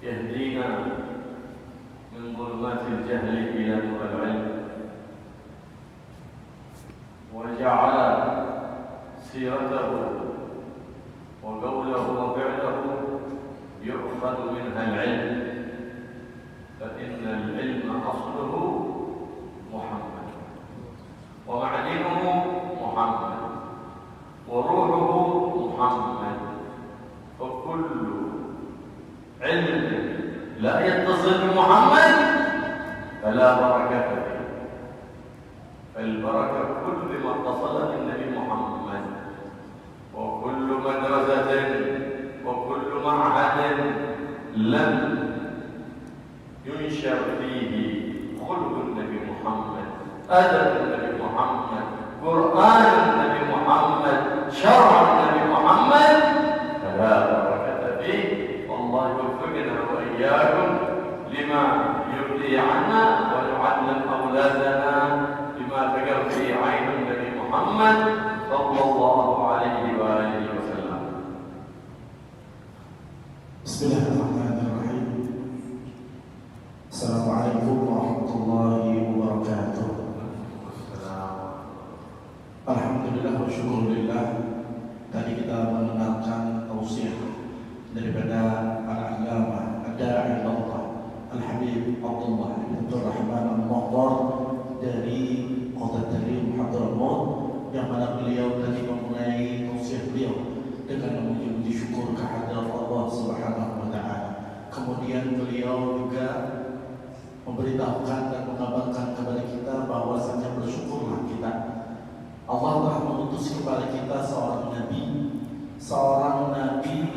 يهدينا من ظلمات الجهل إلى نور العلم، وجعل سيرته وقوله وفعله يؤخذ منها العلم، فإن العلم أصله محمد ومعدنه محمد وروحه محمد، فكل علم لا يتصل بمحمد فلا بركة فيه، فالبركة كل ما اتصل بالنبي محمد، وكل مدرسة وكل معهد لم ينشر فيه خلق النبي محمد، أدب النبي محمد، قرآن النبي محمد، شرع النبي محمد، فلا بركة فيه. والله يوفقنا وإياكم لما يرضي عنا ويعلم أولادنا بما فكر في عين النبي محمد صلى الله عليه وآله وسلم. بسم الله الرحمن الرحيم. السلام عليكم ورحمة الله وبركاته. Alhamdulillah wa syukurillah. Tadi kita mendengarkan tausiah daripada al-allama ad-da'i Allah Al-Habib Abdullah bin Rahman Al-Muhtar dari Kota Tarim Hadramaut, yang mana beliau tadi memulai tausiah beliau dengan memuji syukur kehadirat Allah Subhanahu wa taala. Kemudian beliau juga memberitahukan dan mengabarkan kepada kita bahwasanya bersyukurlah kita, Allah telah mengutus kepada kita seorang nabi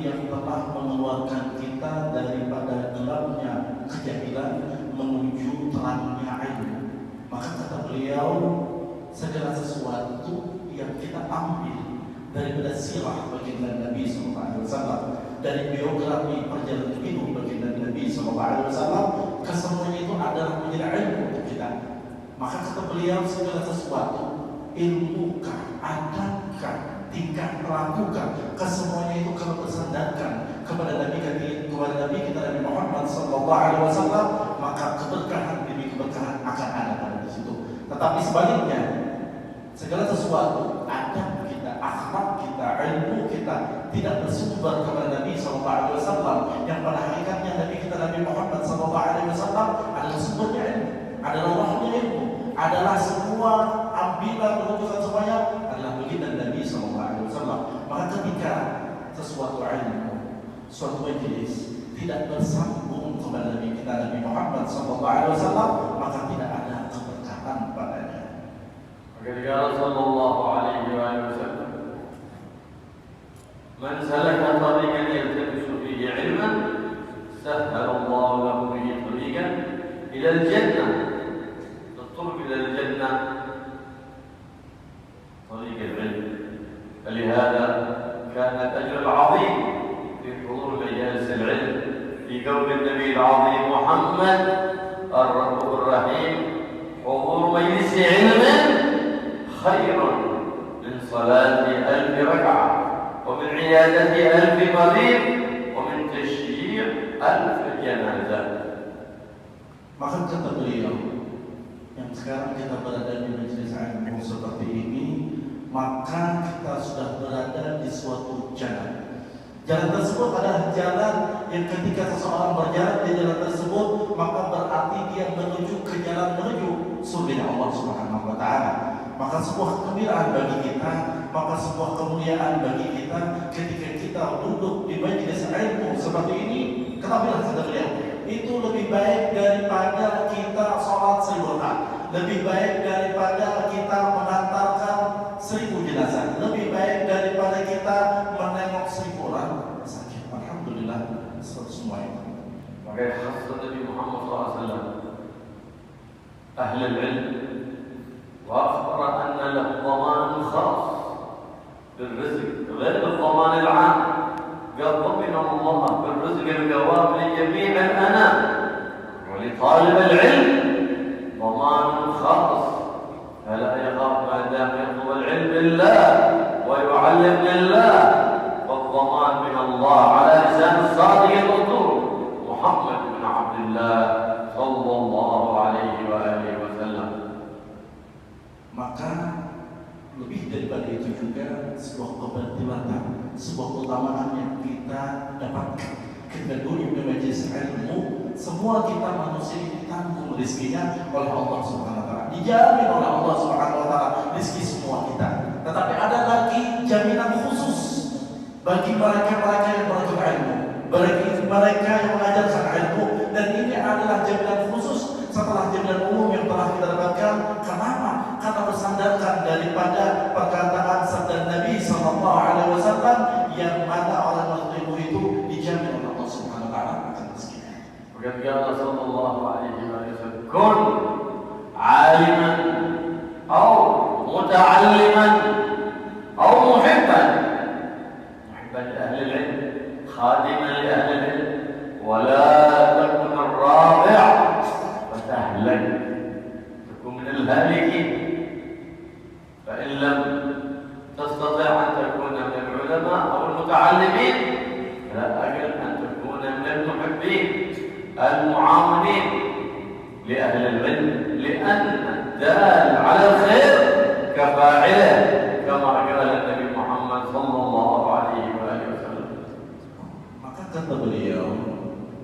yang telah mengeluarkan kita daripada gelapnya kejahilan menuju terangnya ilmu. Maka kata beliau, segala sesuatu yang kita ambil daripada sirah baginda Nabi SAW, dari biografi perjalanan hidup baginda Nabi SAW, kesemuanya itu adalah menjadi ilmu untuk kita. Maka kata beliau, segala sesuatu, ilmukah, adabkah, tingkah lakukan, kesemuanya itu kalau tersandarkan kepada Nabi kita Nabi Muhammad SAW, maka keberkahan demi keberkahan akan ada pada di situ. Tetapi sebaliknya, segala sesuatu, adab kita, akhlak kita, ilmu kita tidak bersumber kepada Nabi SAW, yang pada hakikatnya Nabi kita Nabi Muhammad SAW adalah sumbernya ilmu, adalah rohnya ilmu, adalah semua ambilan keputusan semuanya adalah baginda Nabi SAW. Maka ketika sesuatu ilmu, suatu majelis tidak bersambung kepada Nabi kita Nabi Muhammad SAW, maka tidak ada keberkahan padanya. Ketika Rasulullah alaihi wasallam, "Man salaka tariqan yaltamisu fihi 'ilman, sahhala Allah lahu bihi tariqan ila al-jannah." الطرق إلى الجنة طريق العلم، فلهذا كان الأجر العظيم في حضور مجالس العلم في قول النبي العظيم محمد الرؤوف الرحيم: حضور مجلس علم خير من صلاة 1000 ركعة، ومن عيادة 1000 مريض، ومن تشييع 1000 جنازة. Maka kata beliau, yang sekarang kita berada di majelis ilmu seperti ini, maka kita sudah berada di suatu jalan. Jalan tersebut adalah jalan yang ketika seseorang berjalan di jalan tersebut, maka berarti dia menuju ke jalan menuju surga Allah Subhanahu wa taala. Maka sebuah kegembiraan bagi kita, maka sebuah kemuliaan bagi kita ketika kita duduk di majelis ilmu seperti ini. Ketahuilah kata beliau, itu lebih baik daripada kita sholat 1000 rakaat, lebih baik daripada kita mengantarkan 1000 jenazah, lebih baik daripada kita menengok 1000 orang sakit. Alhamdulillah, semua itu. Maka khas Nabi Muhammad SAW أهل العلم، وأخبر أن له ضمان خاص بالرزق غير الضمان العام. قال: ضمن الله بالرزق الجواب لجميع الأنام، ولطالب العلم ضمان خاص، فلا يخاف ما دام يطلب العلم لله ويعلم لله، والضمان من الله على لسان الصادق المصدوق محمد sebuah keutamaan yang kita dapatkan. Kita duduk di majelis ilmu, semua kita manusia ditanggung rezekinya oleh Allah Subhanahu wa taala. Dijamin oleh Allah Subhanahu wa taala rezeki semua kita. Tetapi ada lagi jaminan khusus bagi mereka-mereka yang menuntut ilmu, bagi mereka yang mengajarkan ilmu, dan ini adalah jaminan khusus setelah jaminan umum yang telah kita dapatkan. Kenapa? Karena bersandarkan daripada perkataan sabda Nabi sallallahu alaihi wasallam yang mana orang menuntut ilmu itu dijamin oleh Allah Subhanahu wa taala akan rezekinya. Berkata sallallahu alaihi wasallam, "Kun 'aliman aw muta'alliman aw muhibban لأهل العلم خادما لأهل العلم ولا تكن الرابع فتهلك تكون من الهالكين فإن لم تستطع أن تكون من العلماء أو المتعلمين فلا أجل أن تكون من المحبين المعاونين لأهل العلم لأن الدال على الخير كفاعله كما قال النبي محمد صلى الله عليه وآله وسلم. Maka kata beliau,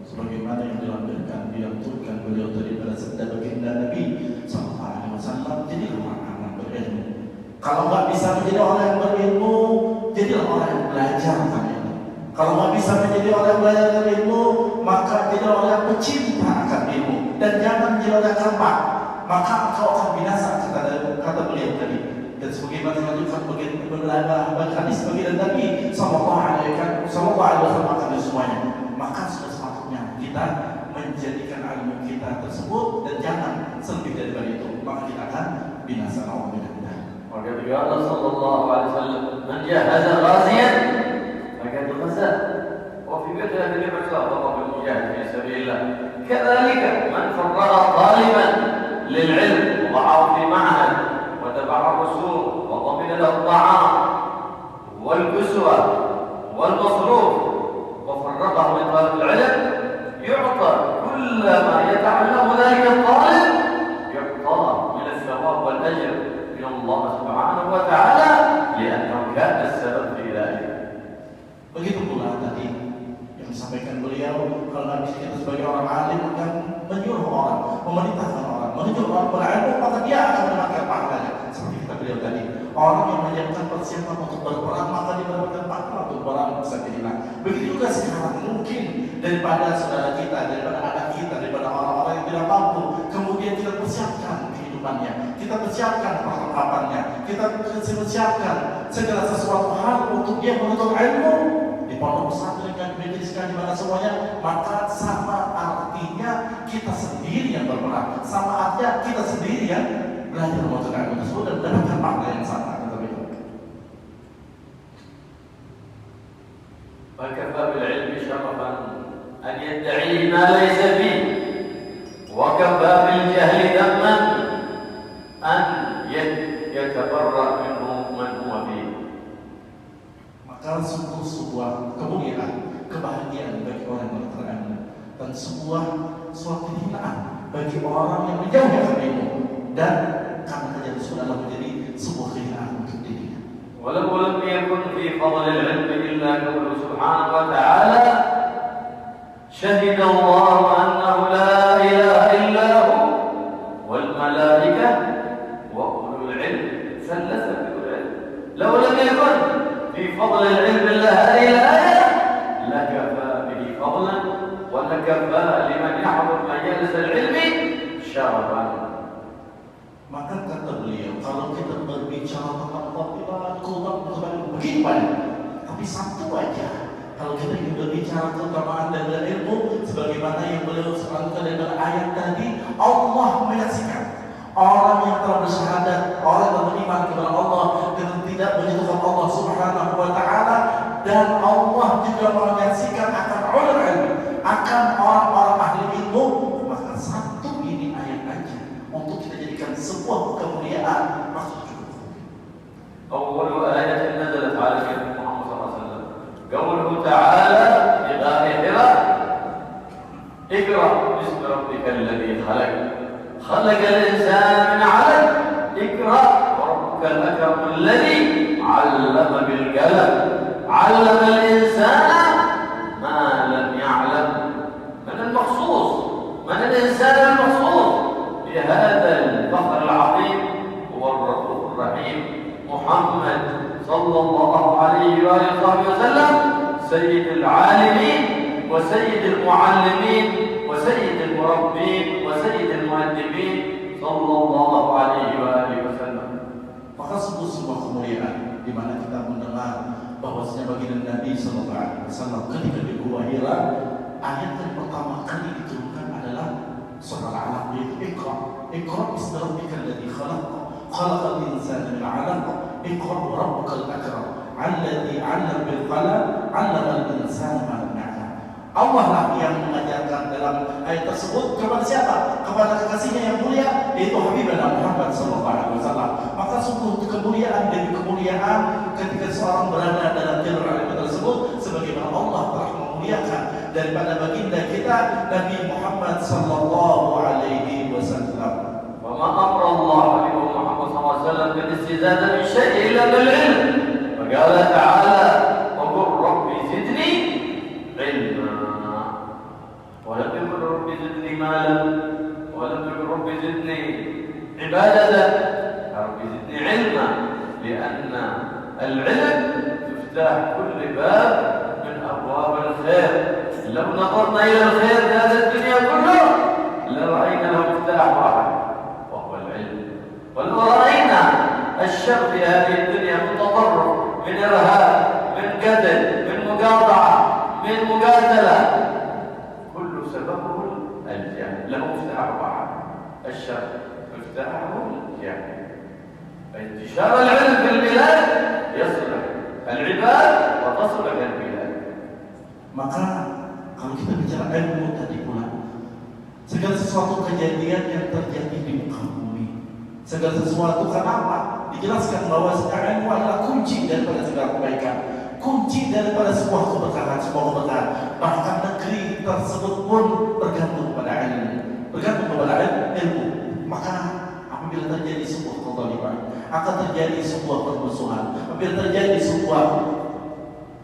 sebagaimana yang dilampirkan, diaturkan beliau daripada sabda baginda Nabi sallallahu alaihi wasallam, jadilah orang berilmu. Kalau nggak bisa menjadi orang yang berilmu, jadilah orang yang belajar akan ilmu. Kalau nggak bisa menjadi orang yang belajar akan ilmu, maka jadilah orang yang pecinta akan ilmu. Dan jangan menjadi orang yang gampang, maka engkau akan binasa, kata beliau tadi. Dan sebagaimana dilanjutkan bagi hadis baginda Nabi sallallahu alaihi wasallam akan semuanya. Maka sudah sepatutnya kita menjadikan ilmu kita tersebut dan jangan selebih daripada itu, maka kita akan binasa. Maka Allah sallallahu alaihi wasallam, "Man jahaza ghaziyan faqad ghaza." Wa fi bid'ah Nabi sallallahu alaihi wasallam fi sabilillah. Kadzalika man farraga taliban lil 'ilm wa 'afa fi ma'had وتبع الرسول وضمن له الطعام والكسوة والمصروف وفرقه من طالب العلم يعطى كل ما يتعلم ذلك الطالب يعطى من الثواب والأجر من الله سبحانه وتعالى لأنه كان السبب في ذلك. Begitu pula tadi yang disampaikan beliau, kalau Nabi kita sebagai orang alim akan menyuruh orang, memerintahkan orang, menuju orang berilmu, maka dia akan mendapatkan pahalanya. Seperti kata beliau tadi, orang yang menyiapkan persiapan untuk berperang, maka dia mendapatkan pahala untuk berperang fisabilillah. Begitu juga sekarang mungkin daripada saudara kita, daripada anak kita, daripada orang-orang yang tidak mampu, kemudian kita persiapkan kehidupannya, kita persiapkan perlengkapannya, kita persiapkan segala sesuatu hal untuk dia menuntut ilmu di pondok pesantren dan majelis di mana semuanya, maka sama artinya kita sendiri yang berperang, sama artinya kita sendiri yang belajar menuntut ilmu tersebut dan mendapatkan pahala yang sama. فكفى بالعلم شرفا أن يدعي ما ليس فيه وكفى بالجهل ذما أن يتبرأ منه من هو فيه. Maka sungguh sebuah kemuliaan, kebahagiaan bagi orang yang berilmu, dan suatu hinaan bagi orang yang menjauhi ilmu, dan karena kejadian tersebut adalah menjadi sebuah hinaan untuk dirinya. ولو لم يكن في فضل العلم إلا قوله سبحانه وتعالى شهد الله أنه لا إله إلا هو والملائكة وأولو العلم ثلث بأولو العلم. لو لم يكن في فضل العلم إلا هذه الآية لكفى به فضلا ولكفى لمن يحضر مجالس العلم شرفا. Maka kata beliau, kalau kita berbicara tentang fadilah, keutamaan begitu banyak, tapi satu aja. Kalau kita ingin berbicara keutamaan dan ilmu, sebagaimana yang beliau sebutkan dalam ayat tadi, Allah menyaksikan orang yang telah bersyahadat, orang yang beriman kepada Allah dan tidak menyentuh Allah Subhanahu wa taala, dan Allah juga menyaksikan akan ulul ilmi, akan orang-orang ahli ilmu. Maka satu ini ayat aja untuk kita jadikan sebuah kemuliaan, maksud cukup. أول آية نزلت على سيدنا محمد صلى الله عليه وسلم قوله تعالى في غار حراء اقرأ باسم ربك الذي خلق خلق الإنسان من علق اقرأ وربك الأكرم الذي علم بالقلم علم وسلم سيد العالمين وسيد المعلمين وسيد المربين وسيد المؤدبين صلى الله عليه وآله وسلم. Maka sebuah kemuliaan di mana kita mendengar bahwasanya baginda Nabi Sallallahu Alaihi Wasallam ketika di Gua Hira, ayat yang pertama kali diturunkan adalah surah Al-Alaq, yaitu Iqra. Iqra bismi rabbikal ladzi khalaq, khalaqal insana min 'alaq, Iqra wa rabbukal akram, 'alladzi 'allama bil qalam, 'allamal insana ma lam ya'lam. Allah lah yang mengajarkan dalam ayat tersebut kepada siapa? Kepada kekasihnya yang mulia, yaitu Habibana Muhammad Sallallahu Alaihi Wasallam. Maka sungguh kemuliaan demi kemuliaan ketika seorang berada dalam jalur ilmu tersebut, sebagaimana Allah telah memuliakan daripada baginda kita Nabi Muhammad Sallallahu Alaihi Wasallam. Wa ma amara Allah Nabi Muhammad sallallahu alaihi wasallam bil istizada min syai'in illa bil ilm. Wa qala ta'ala wa qur rabbi zidni ilma. ولم يقل رب زدني مالا ولم يقل رب زدني عبادة رب زدني علما لأن العلم تفتح كل باب من أبواب الخير. لو نظرنا إلى الخير في هذه الدنيا كلها لرأينا له مفتاح واحد وهو العلم. ولو رأينا الشر في هذه الدنيا من تطرف من إرهاب من قتل من مقاطعة من مقاتلة سببه الجهل. له مفتاح واحد الشر، مفتاحه الجهل. انتشار العلم في البلاد يصلح العباد وتصلح البلاد. Maka kalau kita bicara ilmu tadi pula, segala sesuatu kejadian yang terjadi di muka bumi, segala sesuatu kenapa dijelaskan bahwa ilmu adalah kunci daripada segala kebaikan, kunci daripada sebuah keberkahan, bahkan negeri tersebut pun bergantung pada ilmu, bergantung kepada ilmu. Maka apabila terjadi sebuah kezaliman, akan terjadi sebuah permusuhan, apabila terjadi sebuah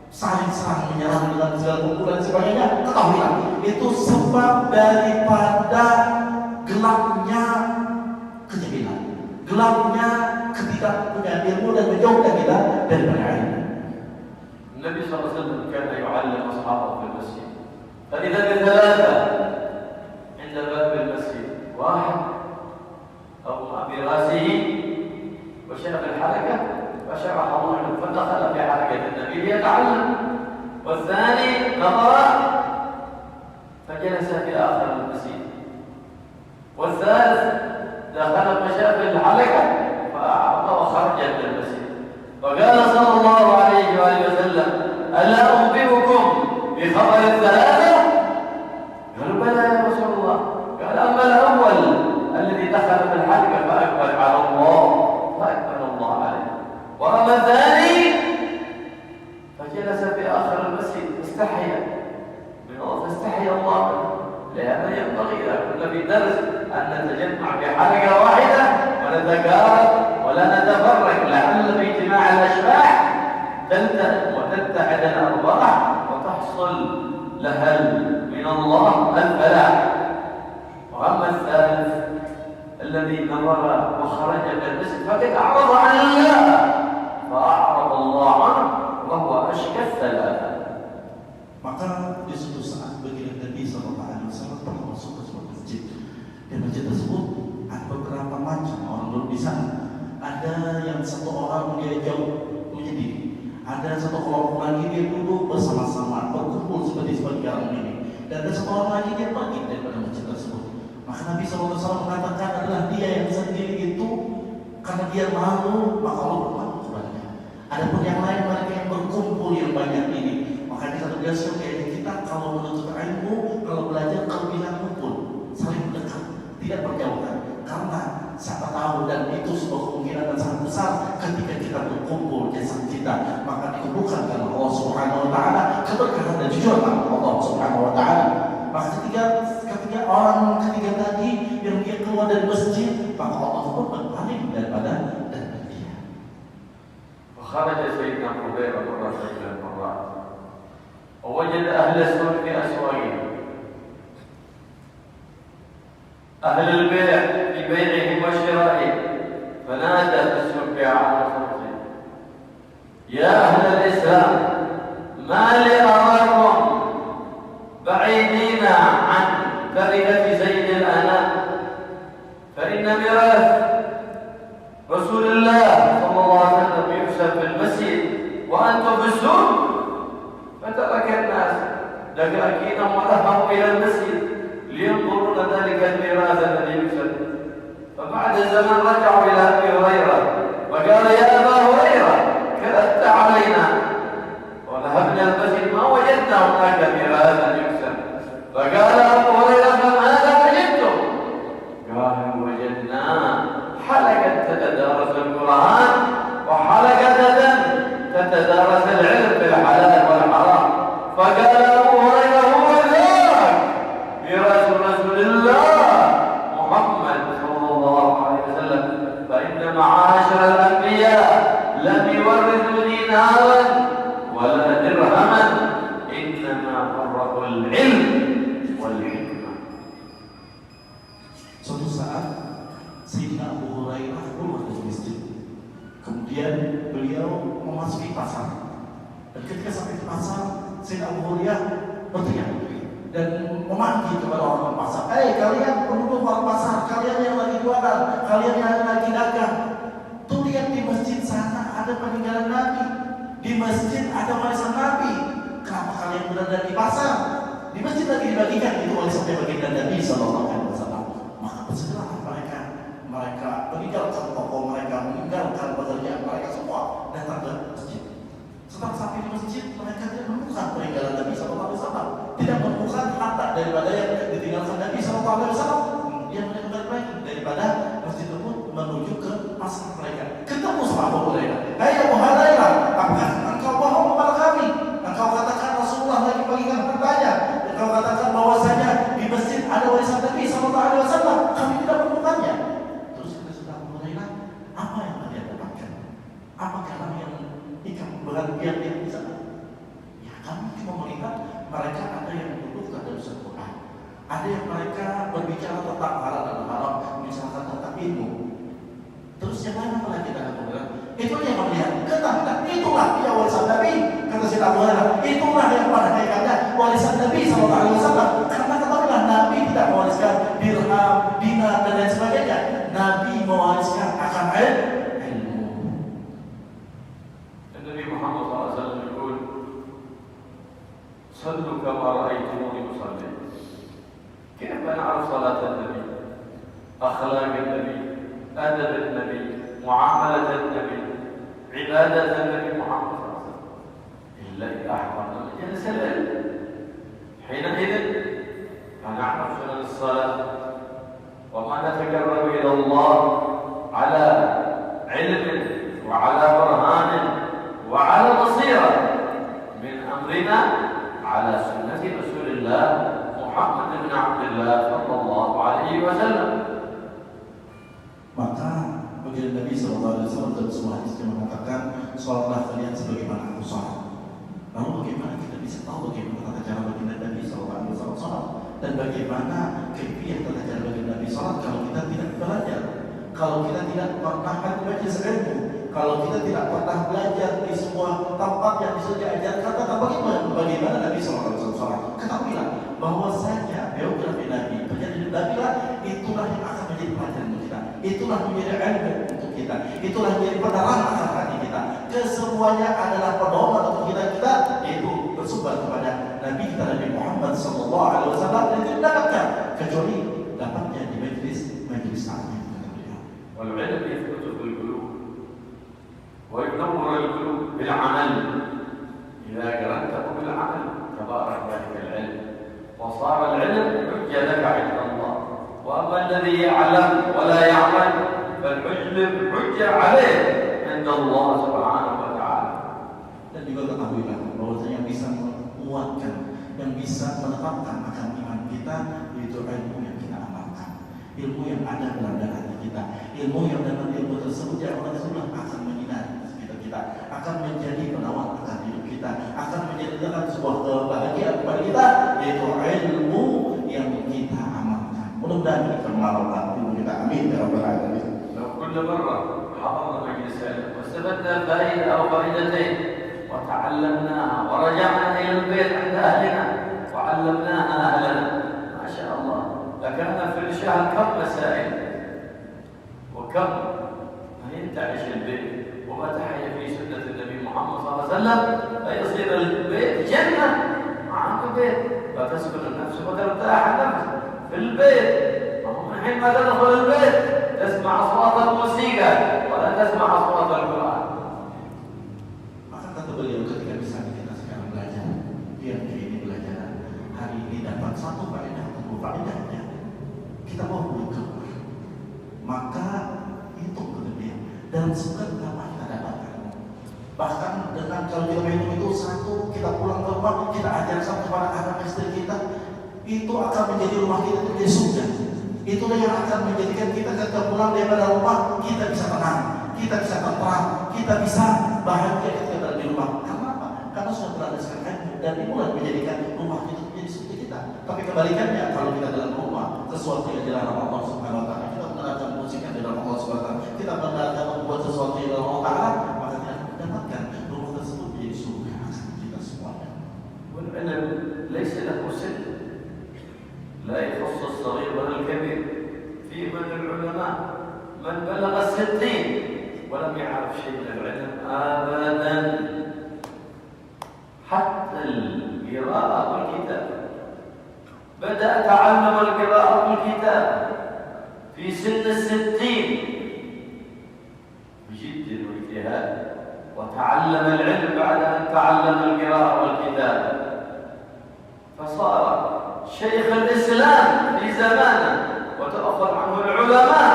saling serang menyerang dengan segala pukulan sebagainya, ketahuilah itu sebab daripada gelapnya kejahilan, gelapnya ketidakpunyaan ilmu dan menjauhkan kita daripada ilmu. النبي صلى الله عليه وسلم كان يعلم أصحابه في المسجد فإذا بثلاثة عند باب المسجد، واحد أو برأسه وشاف الحركة فشرح الله له فدخل في حركة النبي ليتعلم، والثاني نظر فجلس في آخر المسجد، والثالث دخل فشاف الحركة فأعرض وخرج من المسجد. وقال صلى الله عليه وآله وسلم ألا أنبئكم بخبر الثلاثة؟ قالوا بلى يا رسول الله. قال أما الأول الذي دخل في الحلقة فأقبل على الله فأقبل الله عليه، وأما الثاني فجلس في آخر المسجد استحيا من الله، فاستحيا الله منه. لهذا ينبغي إذا كنا في درس أن نتجمع في حلقة واحدة ونتكارب ولا نتفرق، لعل في اجتماع الأشباح تلتئم وتتحد الأرواح وتحصل لها من الله الفلاح. وأما الثالث الذي نظر وخرج من المسجد فقد أعرض عن الله فأعرض الله عنه وهو أشقى الثلاثة. Maka di suatu saat baginda Nabi Sallallahu Alaihi Wasallam pernah masuk ke sebuah masjid. Dan masjid tersebut ada beberapa macam orang duduk di sana. Ada yang satu orang dia jauh menyendiri, ada satu kelompok lagi dia duduk bersama-sama berkumpul seperti sekarang ini, dan ada satu orang lagi dia pergi daripada masjid tersebut. Maka Nabi SAW mengatakan adalah dia yang sendiri itu karena dia malu, maka Allah bermalu kepadanya. Adapun yang lain mereka yang berkumpul yang banyak ini, maka di satu dasar kayak kita kalau menuntut ilmu, kalau belajar kalau bilang kumpul, saling mendekat, tidak berjauhan. Karena siapa tahu, dan itu sebuah kemungkinan yang sangat besar ketika kita berkumpul jasad kita, maka dikumpulkan oleh Allah Subhanahu Wa Taala keberkahan dan kejujuran Allah Subhanahu Wa Taala. Maka ketika orang ketiga tadi yang dia keluar dari masjid, maka Allah pun berpaling daripada dia. وخرج سيدنا حذيفة مرة من المرات ووجد أهل السوق في أسواقهم، أهل البيع في بيعهم وشرائهم، فنادى في السوق على صوته: يا أهل الإسلام ما لي أراكم بعيدين عن تركة سيد الأنام فإن ميراث رسول الله صلى الله عليه وسلم يكسب في المسجد وأنتم في السوق. فترك الناس دكاكينهم وذهبوا إلى المسجد لينظرون ذلك الميراث الذي يكسب. فبعد زمن رجعوا إلى أبي هريرة وقال يا أبا هريرة كذبت علينا وذهبنا المسجد ما وجدنا هناك ميراثا يكسب. فقال أبو هريرة فماذا وجدتم؟ قال وجدنا حلقة تتدارس القرآن وحلقة تتدارس العلم بالحلال والحرام. فقال أبو هريرة هو ذاك ميراث رسول الله محمد صلى الله عليه وسلم. فإن معاشر الأنبياء لم يورثوا دينارا ولا درهما إنما فرقوا العلم والحكمة. Suatu saat Sayyidina Abu Hurairah keluar dari masjid. Kemudian beliau memasuki pasar. Dan ketika sampai di pasar, Sayyidina Abu Hurairah berteriak dan memanggil kepada orang pasar, kalian penduduk orang pasar, kalian yang lagi jualan, kalian yang lagi dagang, tuh lihat di masjid sana ada peninggalan Nabi, di masjid ada warisan Nabi. Kenapa kalian berada di pasar? Di masjid lagi dibagikan itu warisan baginda Nabi Sallallahu Alaihi Wasallam. Maka bersegeralah mereka meninggalkan toko mereka, meninggalkan pekerjaan mereka semua datang ke masjid. Setelah sampai di masjid, mereka tidak menemukan peninggalan Nabi Sallallahu Alaihi Wasallam, tidak menemukan harta daripada yang ditinggalkan Nabi Sallallahu Alaihi Wasallam. Dia menemukan baik daripada masjid tersebut menuju ke pasar mereka. Ketemu sama Abu Hurairah. Hai Abu Hurairah, apakah engkau bohong kepada kami? Engkau katakan Rasulullah lagi bagikan hartanya. Engkau katakan bahwasanya di masjid ada warisan Nabi Sallallahu Alaihi Wasallam. Kami tidak menemukannya. Terus kata Abu Hurairah, apa yang kalian dapatkan? Apakah kami yang ikan berhadiah di sana? Ya kami cuma melihat mereka ada yang menyebutkan dari Al-Quran, ada yang mereka berbicara tentang halal dan haram, misalkan tentang ilmu. Terus yang lain apa lagi kita bilang? Itu yang melihat. Ketahuilah, itulah dia warisan Nabi. Kata Sayyidina Abu Hurairah, itulah yang pada hakikatnya warisan Nabi Sallallahu Alaihi Wasallam. Karena ketahuilah Nabi tidak mewariskan dirham, dinar dan lain sebagainya. Nabi mewariskan akan ilmu. Nabi Muhammad SAW يقول صلوا كما رأيتموني أصلي. كيف نعرف صلاة النبي؟ أخلاق النبي، أدب النبي، معاملة النبي، عبادة النبي محمد صلى الله عليه وسلم. إلا إذا أحضرنا مجلس العلم حينئذ فنعرف سنن الصلاة وما نتقرب إلى الله على علم وعلى برهان وعلى بصيرة من أمرنا على سنة رسول الله محمد بن عبد الله صلى الله عليه وسلم. Maka baginda Nabi Sallallahu Alaihi Wasallam dalam sebuah hadis yang mengatakan, sholatlah kalian sebagaimana aku sholat. Lalu bagaimana kita bisa tahu bagaimana tata cara baginda Nabi Sallallahu Alaihi Wasallam sholat dan bagaimana kaifiah tata cara baginda Nabi sholat kalau kita tidak belajar, kalau kita tidak pernah membaca ilmu, kalau kita tidak pernah belajar di sebuah tempat yang bisa diajarkan tentang bagaimana Nabi Sallallahu Alaihi Wasallam sholat. Ketahuilah bahwasanya biografi Nabi, perjalanan Nabi lah, itulah yang akan menjadi pelajaran untuk kita, itulah menjadi ilmu untuk kita, itulah menjadi penerang akan hati kita. Kesemuanya adalah pedoman untuk kita yaitu bersumber kepada Nabi kita Nabi Muhammad Sallallahu Alaihi Wasallam dan tidak dapatkan kecuali dapatnya di majlis taklim. والعلم يثبت في القلوب وينور القلوب بالعمل. إذا قرنته بالعمل تبارك ذلك العلم وصار العلم حجة لك عند الله. وأما الذي يعلم ولا يعمل فالعلم حجة عليه عند الله سبحانه وتعالى. Dan juga ketahuilah bahwasanya yang bisa menguatkan, yang bisa menetapkan akan iman kita yaitu ilmu yang kita amalkan, ilmu yang ada dalam hati kita, ilmu yang dengan ilmu tersebut yang Allah akan menyinari sekitar kita, akan menjadi penawar akan hidup kita, akan menjadikan sebuah kebahagiaan kepada kita, yaitu ilmu yang kita amalkan. Mudah-mudahan kita mengamalkan ilmu kita. Amin ya rabbal alamin. لو كل مرة حضرنا مجلس علم واستفدنا فائدة أو فائدتين وتعلمناها ورجعنا إلى البيت عند أهلنا وعلمناها أهلنا ما شاء الله. لكان في الشهر كم مسائل وكم ينتعش البيت وما تحيا في سنة النبي محمد صلى الله عليه وسلم فيصير البيت جنة. معك بيت فتسكن النفس وترتاح النفس في البيت. من حين ما تدخل البيت تسمع أصوات الموسيقى ولا تسمع أصوات القرآن. Maka kata beliau ketika misalnya kita sekarang belajar, ini belajar hari ini dapat satu faedah atau dua faedahnya, kita mau keluar, maka itu kelebihan dan suka apa kita dapatkan. Bahkan dengan kalau kita minum itu satu, kita pulang ke rumah, kita ajarkan kepada anak istri kita, itu akan menjadi rumah kita itu menjadi surga. Itulah yang akan menjadikan kita ketika pulang daripada rumah, kita bisa tenang, kita bisa tenang, kita bisa bahagia ketika berada di rumah. Karena apa? Karena sudah berlandaskan ilmu dan itulah menjadikan rumah itu menjadi surga kita. Tapi kebalikannya, kalau kita dalam rumah, sesuatu yang dilarang Allah Subhanahu Wa Taala, kita mendengarkan musik yang dilarang Allah Subhanahu Wa Taala, kita mendengarkan membuat sesuatu yang dilarang Allah Taala, maka kita akan mendapatkan rumah tersebut menjadi surga kita semuanya. والعلم ليس له سن لا يخص الصغير ولا الكبير. في من العلماء من بلغ 60 ولم يعرف شيء من العلم أبدا. حتى القراءة والكتاب بدأ تعلم القراءة والكتاب في سن 60 بجد واجتهاد، وتعلم العلم بعد أن تعلم القراءة والكتاب، فصار شيخ الإسلام في زمانه وتأخر عنه العلماء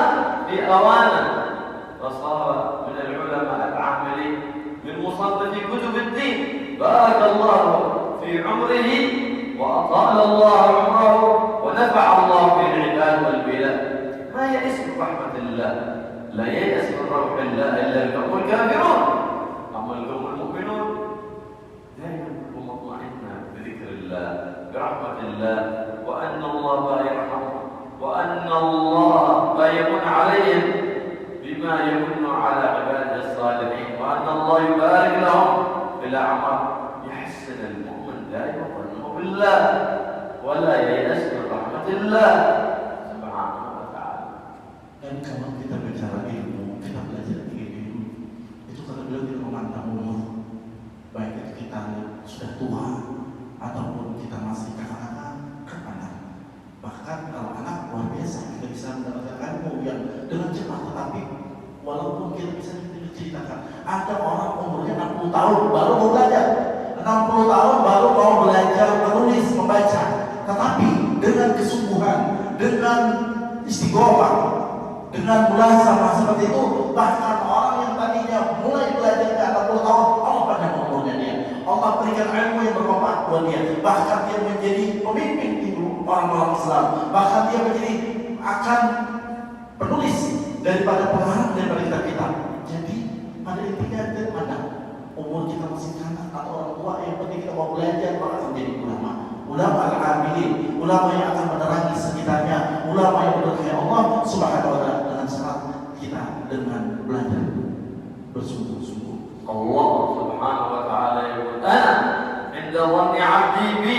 في أوانه، فصار من العلماء العاملين من مصنف كتب الدين. بارك الله في عمره وأطال الله عمره ونفع الله به العباد والبلاد. ما يئس من رحمة الله، لا ييأس من روح الله إلا القوم الكافرون. أما القوم المؤمنون دائما هم مطمئنون بذكر الله برحمة الله وأن الله يرحمهم وأن الله يمن عليهم بما يمن على عباده الصالحين، وأن الله يبارك لهم في الأعمال. يحسن المؤمن لا يظن بالله ولا ييأس من رحمة الله سبحانه وتعالى. Dan kalau kita bicara ilmu, kita belajar ilmu, itu kata beliau tidak memandang umur, baik itu kita sudah tua ataupun kita masih kanak-kanak. Bahkan kalau anak luar biasa, kita bisa mendapatkan ilmu yang dengan cepat. Tetapi walaupun kita bisa ceritakan, ada orang umurnya 60 tahun baru mau belajar, 60 tahun baru mau belajar menulis, membaca. Tetapi dengan kesungguhan, dengan istiqomah, dengan mulasabah seperti itu, bahkan orang yang tadinya mulai belajar ke 60 tahun, Allah panjang umurnya dia. Allah berikan ilmu yang bermanfaat buat dia. Bahkan dia menjadi pemimpin orang-orang Islam. Bahkan dia menjadi akan penulis daripada pengarang daripada kitab-kitab. Jadi pada intinya daripada umur kita masih kanak atau orang tua, yang penting kita mau belajar, maka akan menjadi ulama. Ulama al-amilin, ulama yang akan menerangi sekitarnya, ulama yang mendekati Allah Subhanahu wa Ta'ala dengan syarat kita dengan belajar bersungguh-sungguh. Allah Subhanahu wa Ta'ala yaqul ana 'inda dhanni 'abdi bi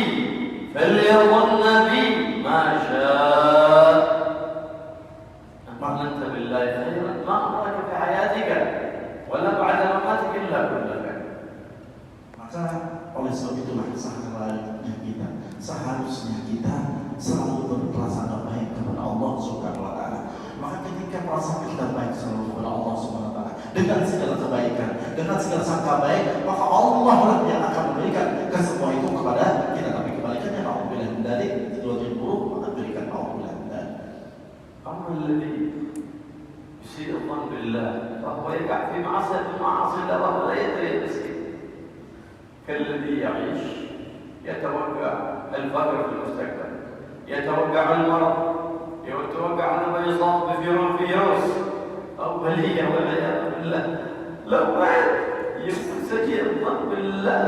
فليظن بي ما شاء. آمنت بالله خيرا ما أراك في حياتك ولا بعد مماتك إلا كل خير. Maka oleh sebab itulah seharusnya kita selalu berprasangka baik kepada Allah Subhanahu wa Ta'ala. Maka ketika prasangka kita baik selalu kepada Allah Subhanahu wa Ta'ala dengan segala kebaikan, dengan segala sangka baik, maka Allah lah yang akan memberikan kesemua itu kepada kita. Tapi kebalikannya, alhamdulillah dari situasi buruk, maka berikan alhamdulillah. أما الذي يسيء الظن بالله فهو يقع في معصية الله ولا يدري المسكين، كالذي يعيش يتوقع الفقر في المستقبل، يتوقع المرض، يتوقع أنه يصاب بفيروس أو بلية والعياذ بالله. لو مات يكون سيء الظن بالله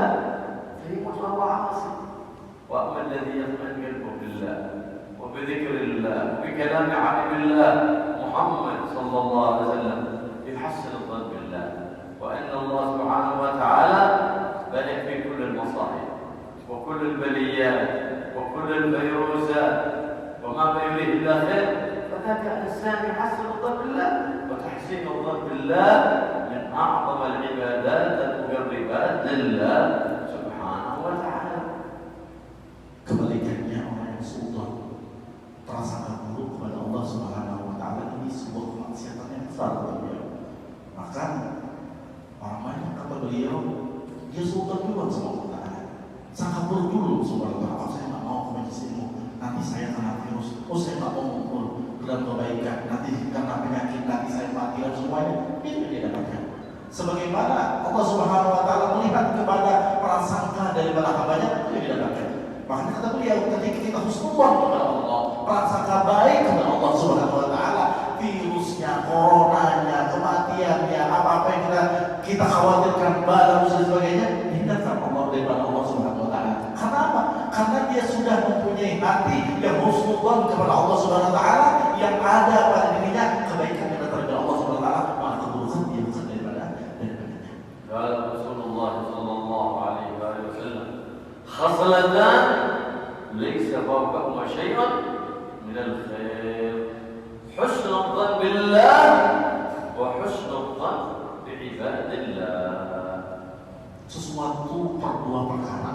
فيموت وهو عاصي. وأما الذي يطمئن قلبه بالله وبذكر الله وبكلام عالم الله محمد صلى الله عليه وسلم يحسن الظن بالله وأن الله سبحانه وتعالى البليات وكل الفيروسات وما يريد إلا خير، فذاك إنسان يحسن الظن بالله، وتحسين الظن بالله من أعظم العبادات المقربات لله سبحانه وتعالى. Kebalikannya orang yang sudah prasangka buruk kepada Allah Subhanahu wa taala ini sebuah kemaksiatan yang besar bagi beliau. Maka orang banyak kata beliau dia sudah duluan sama Allah Ta'ala, sangka buruk dulu Subhanahu wa ta'ala. Saya nggak mau ke majelis ilmu, nanti saya kena virus. Saya nggak mau ngumpul dalam kebaikan, nanti karena penyakit nanti saya mati dan semuanya. Itu dia dapatkan. Sebagaimana Allah Subhanahu wa taala melihat kepada prasangka daripada hambanya, itu dia dapatkan. Makanya kata beliau, ketika kita husnudzon kepada Allah, prasangka baik kepada Allah Subhanahu wa taala, virusnya, coronanya, kematiannya, apa-apa yang kita khawatirkan, bala dan sebagainya, hindarkan Allah daripada Allah Subhanahu wa taala. Kenapa? Karena dia sudah mempunyai hati yang husnudzon kepada Allah Subhanahu wa taala, yang ada pada dirinya kebaikan yang datang dari Allah Subhanahu wa taala, maka keburukan dia bukan daripadanya. Qala Rasulullah sallallahu alaihi wasallam, khaslatan laysa fawqahuma syai'un min al-khair, husnul dhann billah wa husnul dhann bi'ibadillah. Sesuatu dua perkara.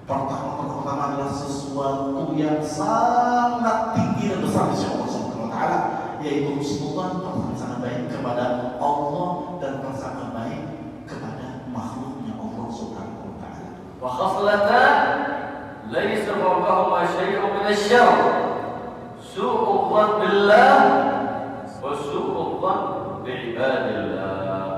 Pertama adalah sesuatu yang sangat tinggi dan besar di sisi Allah Subhanahu wa taala, yaitu husnudzon, prasangka baik kepada Allah dan prasangka baik kepada makhluknya Allah Subhanahu wa taala. Wa khaslatan laysa fawqahuma syai'un min asy-syarr, su'u dhann billah wa su'u dhann bi'ibadillah.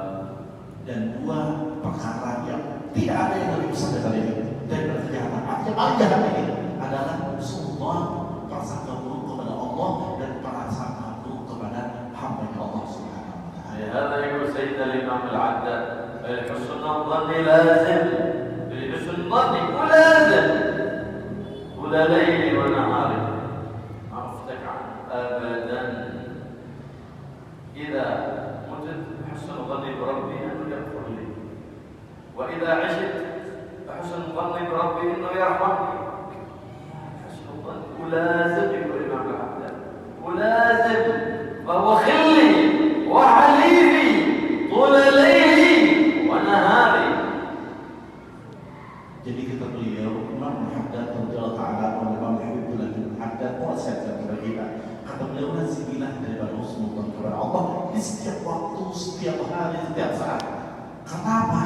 Dan dua perkara yang tidak ada yang lebih besar daripada ini, daripada kejahatan. Yang paling jahat ini adalah su'udzon, prasangka buruk kepada Allah dan prasangka buruk kepada hamba-Nya Allah Subhanahu wa taala. هذا يقول سيدنا الإمام العداد: حسن الظن لازم، حسن الظن ملازم طول ليل ونهار، ما افتك عنه أبدا. إذا متت حسن ظني بربي أنه يغفر لي، وإذا عشت فحسن ظني بربي أنه يرحمني. حسن الظن ملازم، يقول الإمام العداد، ملازم، فهو خلي وحليفي طول ليلي ونهاري. Jadi kata beliau, Imam Muhaddad radhiyallahu ta'ala anhu, Imam Habibullah bin Muhaddad wasiatkan kepada kita. Kata beliau, lazimilah daripada husnudzon kepada Allah di setiap waktu, setiap hari, setiap saat. Kenapa?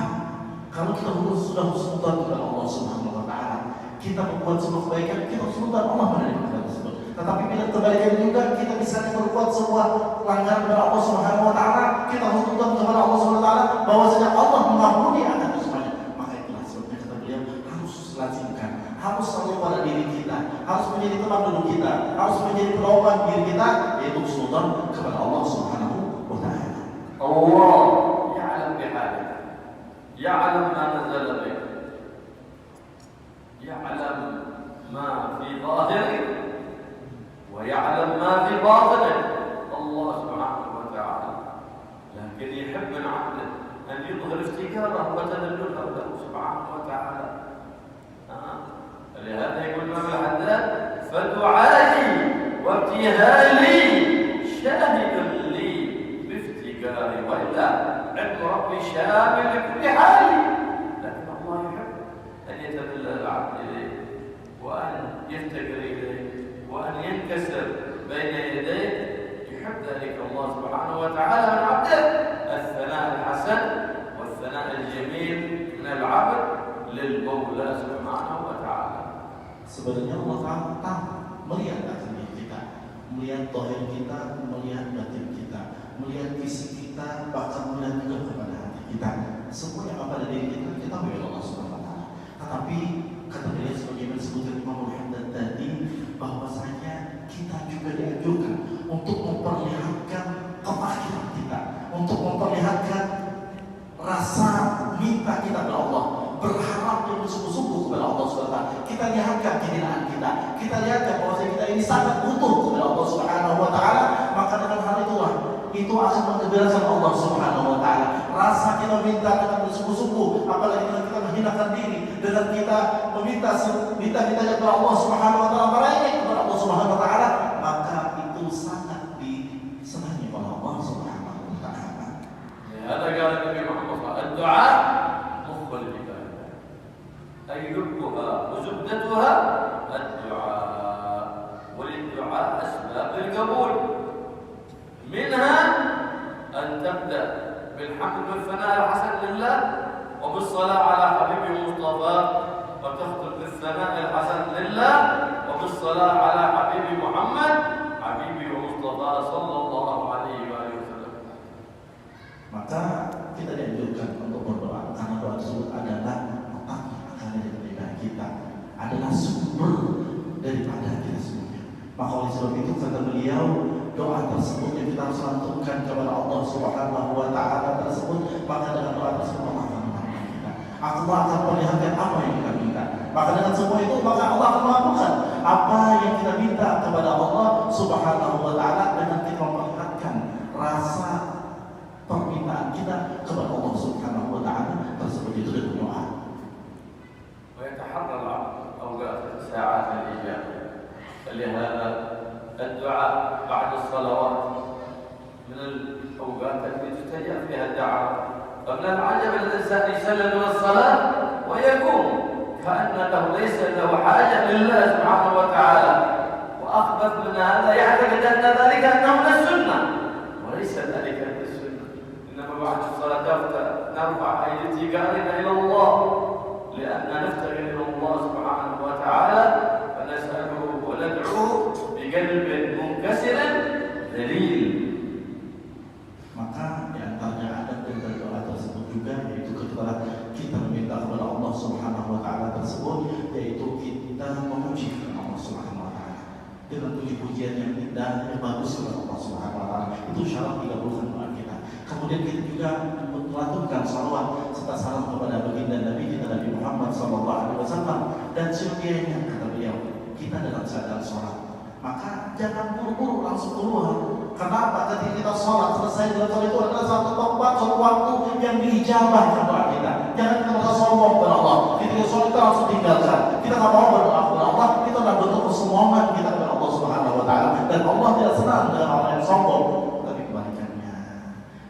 Kalau kita sudah husnudzon kepada Allah Subhanahu wa taala, kita membuat sebuah kebaikan, kita husnudzon Allah menerima kebaikan tersebut. Tetapi bila kebalikan juga, kita bisa berbuat sebuah pelanggaran kepada Allah Subhanahu wa taala, kita husnudzon kepada Allah Subhanahu wa taala bahwasanya Allah mengampuni akan itu semuanya. Maka itulah sebabnya kata beliau, harus lazimkan, harus selalu pada diri kita, harus menjadi teman dulu kita, harus menjadi pedoman diri kita, yaitu husnudzon kepada Allah Subhanahu wa taala. Allah ya'lam bihalik, ya'lam ma nazala bik, ya'lam ma fi zahirik, wa ya'lam ma fi batinik. Allah subhanahu wa ta'ala, lakin yuhib min 'abdihi an yudhhir iftikarahu wa tadallulahu lahu subhanahu wa ta'ala. لهذا يقول الإمام الحداد: فدعائي وابتهالي شاهد لي بافتكاري، وإلا علم ربي شامل لكل حال. لكن الله يحب أن يتذلل العبد إليه، وأن يفتقر إليه، وأن ينكسر بين يديه. يحب ذلك الله سبحانه وتعالى من عبده، الثناء الحسن والثناء الجميل من العبد للمولى سبحانه وتعالى. Sebenarnya Allah Ta'ala melihat hati kita, melihat zahir kita, melihat batin kita, melihat fisik kita, bahkan melihat juga kepada hati kita. Semua yang ada di diri kita, kita melihat Allah Subhanahu wa taala. Tetapi kata beliau sebagaimana disebutkan Imam Muhammad tadi, bahwasanya kita juga dianjurkan untuk memperlihatkan kepakiran kita, untuk memperlihatkan rasa minta kita kepada Allah, berharap yang bersungguh-sungguh kepada Allah SWT. Kita lihatkan kehinaan kita lihatkan bahwa kita ini sangat butuh kepada Allah Subhanahu wa taala. Maka dengan hal itulah itu akan menggembirakan Allah Subhanahu wa taala. Rasa kita minta dengan bersungguh-sungguh, apalagi dengan kita menghinakan diri, dengan kita meminta kepada Allah Subhanahu wa taala, merengek kepada Allah Subhanahu wa taala, maka itu sangat disenangi oleh Allah Subhanahu wa taala. Ya, ada kata Nabi Muhammad, doa mukhul ibadah. Ay lubbuha wa zubdatuha ad-du'a. Wal-du'a asbab al-qabul. Minha an tabda بالحمد والثناء الحسن لله وبالصلاة على حبيب المصطفى وتختم بالثناء الحسن لله وبالصلاة على حبيب محمد حبيبي ومصطفى صلى الله عليه وآله وسلم. Maka kita dianjurkan untuk berdoa karena doa tersebut adalah otak akan diterima kita, adalah sumber daripada kita semuanya. Maka oleh sebab itu kata beliau, doa tersebut yang kita harus lantunkan kepada Allah Subhanahu wa taala tersebut, maka dengan doa tersebut Allah akan menerima kita. Allah akan perlihatkan apa yang kita minta. Maka dengan semua itu maka Allah akan melakukan apa yang kita minta kepada Allah Subhanahu wa taala dengan kita memperlihatkan rasa permintaan kita kepada Allah Subhanahu wa taala tersebut itu dengan doa. ويتحرى أوقات ساعات الإجابة. فلهذا الدعاء بعد الصلوات من الأوقات التي تستجاب فيها الدعوة. فمن العجب أن الإنسان يسلم من الصلاة ويقوم كأنه ليس له حاجة لله سبحانه وتعالى، وأخبث من هذا يعتقد أن ذلك أنه من السنة، وليس ذلك من السنة. إنما بعد الصلاة نرفع أيدي اتجاهنا إلى الله، لأن نفتقر إلى الله سبحانه وتعالى فنسأله وندعوه بقلب منكسر ذليل. Maka di antaranya ada dari doa tersebut juga, yaitu ketika kita meminta kepada Allah Subhanahu wa taala tersebut, yaitu kita memuji kepada Allah Subhanahu wa taala dengan puji-pujian yang indah, yang bagus kepada Allah Subhanahu wa taala. Itu syarat dikabulkan doa kita. Kemudian kita juga melantunkan salawat serta salam kepada baginda Nabi kita Nabi Muhammad sallallahu alaihi wasallam, dan sebagiannya kata beliau, kita dalam keadaan sholat, maka jangan buru-buru langsung keluar. Kenapa? Ketika kita sholat selesai dalam sholat itu adalah satu tempat, satu waktu yang diijabah doa kita. Jangan kita merasa sombong kepada Allah. Ketika sholat kita langsung tinggalkan. Kita nggak mau berdoa kepada Allah. Kita adalah bentuk kesombongan kita kepada Allah Subhanahu wa taala. Dan Allah tidak senang dengan orang yang sombong. Tapi kebalikannya,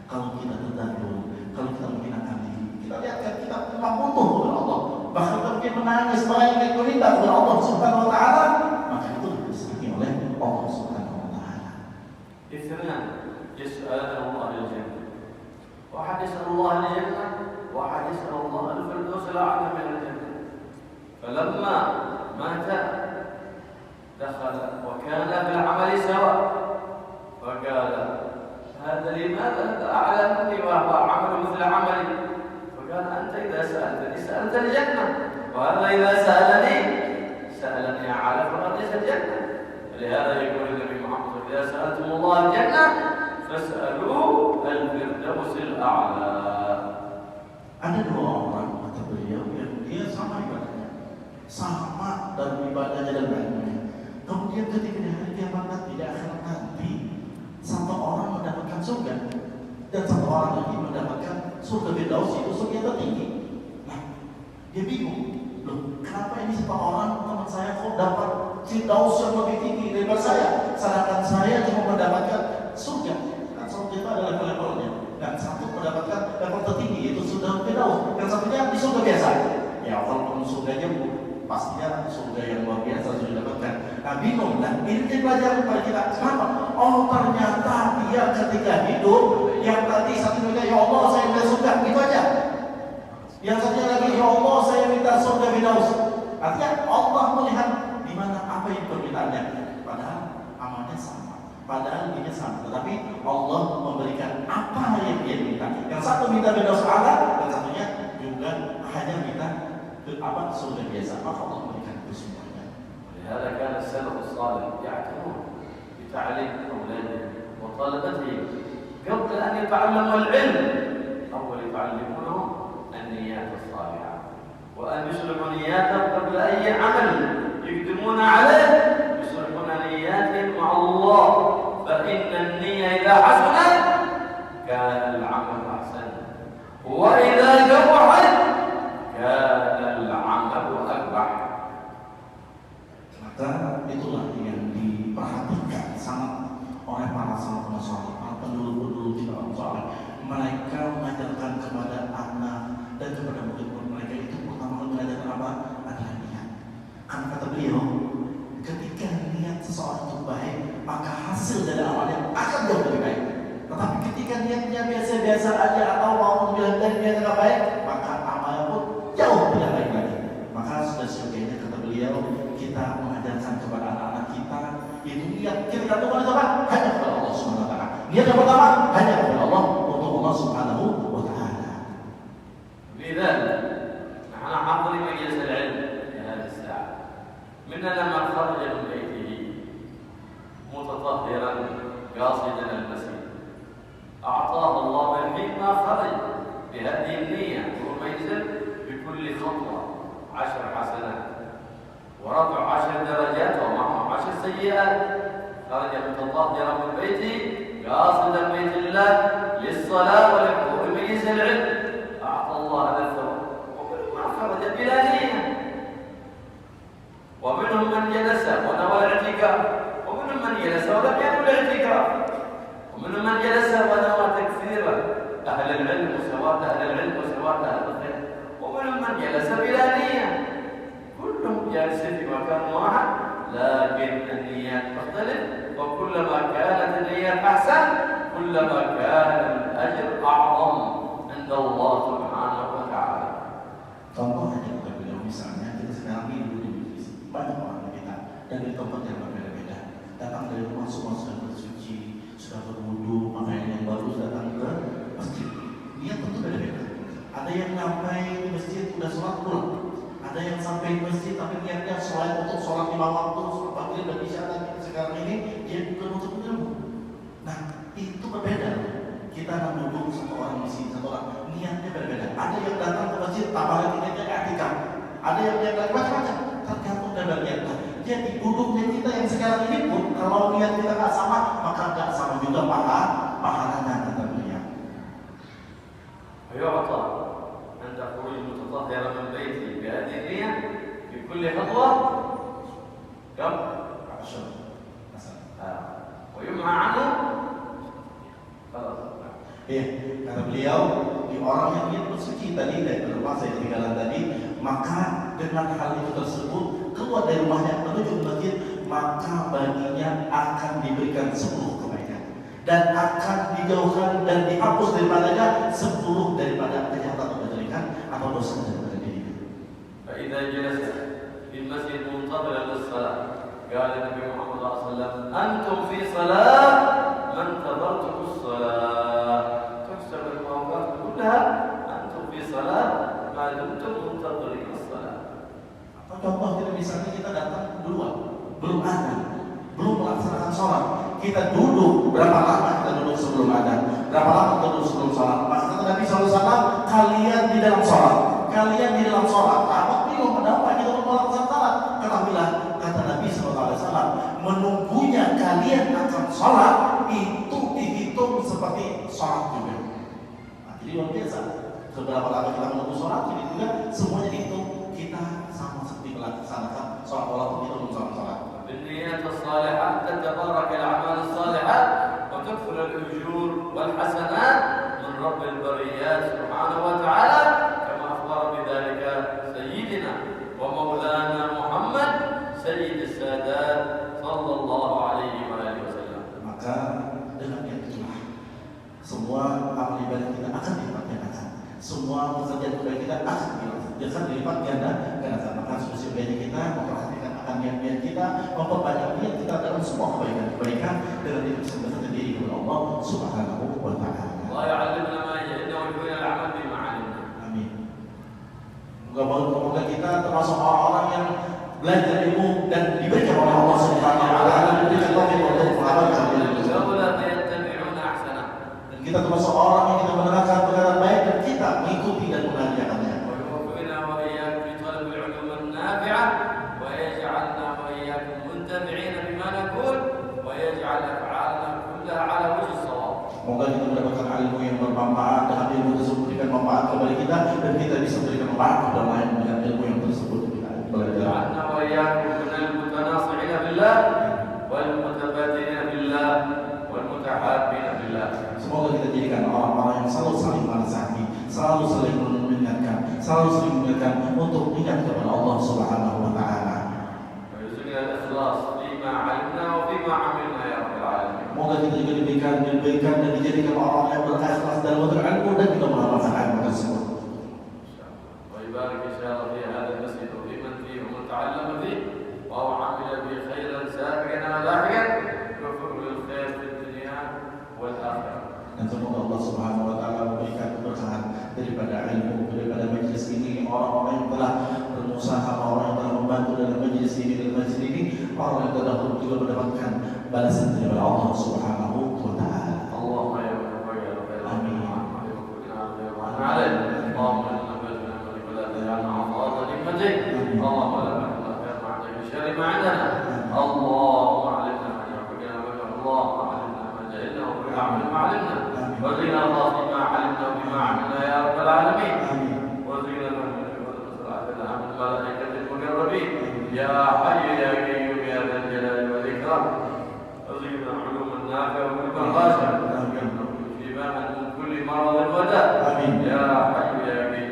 kalau kita terdahulu, kalau kita menghinakan diri, kita lihatkan kita memang butuh kepada Allah. Bahkan kita mungkin menangis, merengek, meminta kepada Allah Subhanahu wa taala, maka itu disenangi oleh Allah Subhanahu wa taala. اثنان يسألان الله الجنة، واحد يسأل الله الجنة، واحد يسأل الله الفردوس الأعلى من الجنة. فلما مات دخل وكان في العمل سواء، فقال هذا لماذا أعلى مني وهو عمل مثل عملي؟ فقال أنت إذا سألتني سألت الجنة، وهذا إذا سألني أعلى فقد ليس الجنة. ولهذا يقول النبي محمد إذا سألتم الله الجنة فاسألوا الفردوس الأعلى. Ada dua orang kata beliau yang dia sama ibadahnya, sama dalam ibadahnya dan ilmunya. Kemudian ketika di hari kiamat nanti, di akhirat nanti, satu orang mendapatkan surga dan satu orang lagi mendapatkan surga Firdaus, itu surga yang tertinggi. Nah, dia bingung, loh, kenapa ini satu orang teman saya kok dapat Firdaus yang lebih tinggi daripada saya, sedangkan saya cuma mendapatkan surga. Kan surga itu adalah level-levelnya. Dan satu mendapatkan level tertinggi, yaitu surga Firdaus, yang satunya di surga biasa. Ya, kalau surganya pastinya surga yang luar biasa sudah didapatkan. Nah, bingung. Nah, ini jadi pelajaran kepada kita. Kenapa? Oh, ternyata dia ketika hidup, yang tadi satu minta, ya Allah saya minta surga, gitu aja. Yang satunya lagi, ya Allah saya minta surga Firdaus. Artinya Allah melihat di mana apa yang permintaannya. Padahal amalnya sama, padahal dia sama, tetapi Allah memberikan apa yang dia minta. Yang satu minta Firdaus A'la, dan satunya juga hanya minta apa surga biasa. Maka Allah memberikan itu semuanya. ولهذا كان السلف الصالح يعتنون بتعليم أولادهم وطلبتهم قبل أن يتعلموا العلم، أول يعلمونهم النيات الصالحة، وأن يصلحوا نياتهم قبل أي عمل يقدمون عليه، يصلحون نياتهم مع الله، فإن النية إذا حسنت Maka itulah yang diperhatikan sangat oleh para salafun saleh, para pendulu-pendulu kita orang saleh. Mereka mengajarkan kepada anak dan kepada murid-murid mereka itu pertama mengajarkan apa? Adalah niat. Karena kata beliau, ketika niat seseorang itu baik, maka hasil dari amalnya akan jauh lebih baik. Tetapi ketika niatnya biasa-biasa aja atau mau bilang dan niatnya tidak baik, maka amalnya pun jauh tidak baik lagi. Maka sudah sebagiannya kata beliau, kita mengajarkan kepada anak-anak kita itu niat kita gantungkan apa? Hanya kepada Allah Subhanahu Wa Taala. Niat yang pertama hanya kepada Allah, untuk Allah Subhanahu Wa Taala. إذا نحن حاضر مجلس العلم في هذه الساعة. مننا من خرج من بيته متطهرا قاصدا المسجد، أعطاه الله الحين ما خرج بهذه النية، ثم ينزل بكل خطوة 10 حسنات ورفع 10 درجات ومعه 10 سيئات. خرج متطهرا من بيته قاصدا بيت الله للصلاة ولحضور مجلس العلم، أعطى الله هذا الثواب. ومنهم من خرج بلا نية، ومنهم من جلس ونوى الاعتكاف، ومنهم من جلس ولم ينوي الاعتكاف، ومنهم من جلس ونوى تكثير أهل العلم وسواد أهل العلم وسواد أهل الخير، ومنهم من جلس بلا نية. كلهم جالسين في مكان واحد، لكن النيات تختلف، وكلما كانت النيات أحسن كلما كان الأجر أعظم عند الله سبحانه وتعالى. Contoh aja kata beliau, misalnya kita sekarang ini di Indonesia, banyak orang kita dari tempat yang berbeda-beda, datang dari rumah semua sudah bersuci, sudah berwudu, pakaian yang baru, datang ke masjid. Niat tentu beda-beda. Ada yang sampai di masjid sudah sholat pulang, ada yang sampai di masjid tapi niatnya selain untuk sholat 5 waktu, sholat pagi dan isya, tapi sekarang ini dia bukan untuk ilmu. Nah itu berbeda. Kita akan duduk satu orang di sini, satu orang niatnya berbeda. Ada yang datang ke masjid, tambah lagi niatnya i'tikaf. Ada yang niat lagi macam-macam, tergantung dari niatnya. Jadi duduknya kita yang sekarang ini pun, kalau niat kita nggak sama, maka nggak sama juga pahalanya kata beliau. ويعطى عند خروج متطهرا من بيته بهذه النية في كل خطوة كم؟ 10. ويمنع عنه خلاص. Ya, kata beliau, di orang yang niat bersuci tadi dari rumah saya ketinggalan tadi, maka dengan hal itu tersebut keluar dari rumahnya menuju ke masjid, maka baginya akan diberikan 10 kebaikan dan akan dijauhkan dan dihapus daripadanya 10 daripada kejahatan atau kejelekan atau dosa daripada dirinya. فإذا جلس في المسجد منتظرا للصلاة قال النبي محمد صلى الله عليه وسلم أنتم في صلاة من انتظرتم الصلاة، تحسب الموقات كلها أنتم في صلاة ما دمتم منتظرين الصلاة. Contoh kita misalnya kita datang duluan, belum ada, belum melaksanakan sholat, kita duduk berapa lama kita duduk sebelum ada, berapa lama kita duduk sebelum sholat. Maka kata Nabi SAW, kalian di dalam sholat, kalian di dalam sholat. Apa bingung kenapa kita belum melaksanakan sholat? Ketahuilah kata Nabi SAW, menunggunya kalian akan sholat itu dihitung seperti sholat juga. Nah, jadi luar biasa. Seberapa lama kita menunggu sholat, ini juga semuanya dihitung. Kita sama seperti melaksanakan sholat walaupun kita belum sholat. بالنيات الصالحات تتبارك الأعمال الصالحات وتكثر الأجور والحسنات من رب البريات سبحانه وتعالى كما أخبر بذلك سيدنا ومولانا محمد سيد السادات صلى الله عليه وآله وسلم. Maka dengan niat itulah semua amal ibadah kita akan dilipat gandakan, semua pekerjaan kebaikan kita akan dilipat gandakan. Maka sebaiknya kita memperhatikan akan niat-niat kita, memperbanyak niat kita dalam semua kebaikan dengan itu bisa mendekatkan diri kepada Allah Subhanahu wa Ta'ala. Allah ya'allimna ma yajidna wa yuhina al-amal bima 'alimna. Amin. Moga kita termasuk orang-orang yang belajar ilmu dan diberikan oleh Allah Subhanahu wa Ta'ala dan diberikan taufik untuk mengamalkan ilmu. Dan kita termasuk orang yang kita mendengarkan perkataan baik dan kita mengikuti dan mengerjakannya. Semoga kita mendapatkan ilmu yang bermanfaat dan ilmu tersebut berikan manfaat kepada kita dan kita bisa berikan manfaat kepada lain dengan ilmu yang tersebut kita belajar. selalu sering mengingatkan untuk ingat kepada Allah Subhanahu wa taala. Moga kita juga diberikan dan dijadikan orang yang berikhlas dalam berilmu dan juga mengamalkan ilmu tersebut. ويبارك إن شاء الله في هذا المسجد وفي من فيه ومن تعلم فيه وهو عمل به خيرا سابقا ولاحقا يوفقه للخير في الدنيا والآخرة. Dan semoga Allah Subhanahu wa taala memberikan keberkahan daripada ilmu, daripada majelis ini, orang-orang yang telah berusaha, orang yang telah membantu dalam majelis ini, orang yang terdahulu juga mendapatkan balasan daripada Allah Subhanahu wa taala. اللهم يا من هو يا رب آمين. اللهم لا تجعلنا عطاء نعمتك، اللهم لا تحرمنا خير ما عندك بشر ما عندنا، اللهم علمنا ما ينفعنا بك، اللهم علمنا ما جهلنا وبك عمل ما علمنا، وزدنا الله فيما علمنا وبما عملنا يا رب العالمين، وزدنا من الملائكة المقربين يا حي يا قيوم يا ذا الجلال والإكرام، وزدنا علوما نافعة وملكا خاشعا، شفاء من كل مرض وداء يا حي يا قيوم،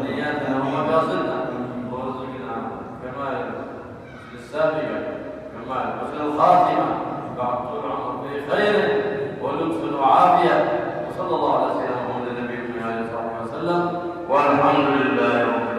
نياتنا ومقاصدنا وارزقنا كمال السابقة كمال حسن الخاتمة بعد طول عمر في خير ولطف وعافية وصلى الله على سيدنا محمد النبي وعلى آله وصحبه وسلم والحمد لله رب العالمين.